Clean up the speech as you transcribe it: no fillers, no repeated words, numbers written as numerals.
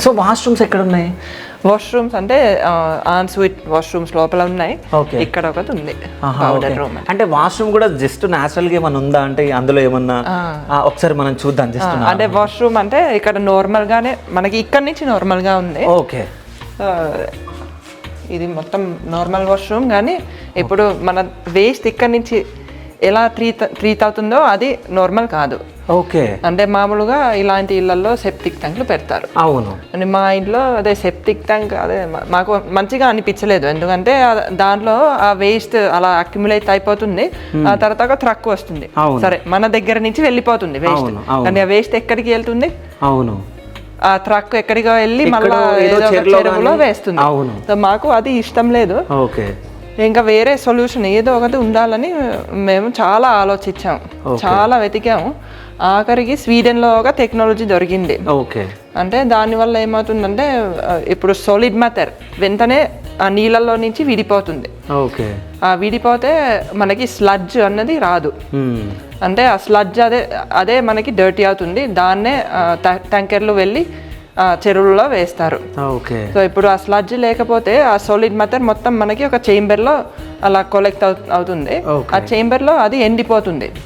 So washrooms ఎక్కడ ఉన్నాయి? Washrooms అంటే ఆన్ స్వీట్ వాష్రూమ్స్ లోపల ఉన్నాయి. ఇక్కడ ఒకటి ఉంది పౌడర్ రూమ్. అంటే వాష్రూమ్ కూడా జస్ట్ న్యాచురల్ గా ఏమన్నా ఉందా అంటే అందులో ఏమన్నా ఒకసారి మనం చూద్దాం జస్ట్. అంటే వాష్రూమ్ అంటే ఇక్కడ నార్మల్ గానే మనకి ఇక్కడ నుంచి నార్మల్ గా ఉంది. ఓకే, ఇది మొత్తం నార్మల్ వాష్రూమ్, కానీ ఇప్పుడు మన వేస్ట్ ఇక్కడ నుంచి ఎలా ట్రీట్ అవుతుందో అది నార్మల్ కాదు. ఓకే, అంటే మామూలుగా ఇలాంటి ఇళ్లలో సెప్టిక్ ట్యాంకులు పెడతారు. అవును. అంటే మా ఇంట్లో అదే సెప్టిక్ ట్యాంక్ అదే మాకు మంచిగా అనిపించలేదు, ఎందుకంటే దాంట్లో ఆ వేస్ట్ అలా అక్యుములేట్ అయిపోతుంది, ఆ తర్వాత ట్రక్ వస్తుంది, సరే మన దగ్గర నుంచి వెళ్ళిపోతుంది వేస్ట్, కానీ ఆ వేస్ట్ ఎక్కడికి వెళ్తుంది? అవును, ఆ ట్రక్ ఎక్కడికో వెళ్ళి మళ్ళీ చెరువులో వేస్తుంది. సో మాకు అది ఇష్టం లేదు. ఓకే, ఇంకా వేరే సొల్యూషన్ ఏదో ఒకటి ఉండాలని మేము చాలా ఆలోచించాము, చాలా వెతికాము. ఆఖరికి స్వీడన్లో ఒక టెక్నాలజీ దొరికింది. ఓకే, అంటే దానివల్ల ఏమవుతుందంటే ఇప్పుడు సాలిడ్ మ్యాటర్ వెంటనే ఆ నీళ్ళల్లో నుంచి విడిపోతుంది. ఓకే, ఆ విడిపోతే మనకి స్లడ్జ్ అన్నది రాదు. అంటే ఆ స్లడ్జ్ అదే మనకి డర్టీ అవుతుంది, దాన్నే ట్యాంకర్లు వెళ్ళి చెరువుల్లో వేస్తారు. ఓకే, సో ఇప్పుడు ఆ స్లడ్జ్ లేకపోతే ఆ సాలిడ్ మ్యాటర్ మొత్తం మనకి ఒక చేంబర్లో అలా కలెక్ట్ అవుతుంది. ఆ చేంబర్లో అది ఎండిపోతుంది.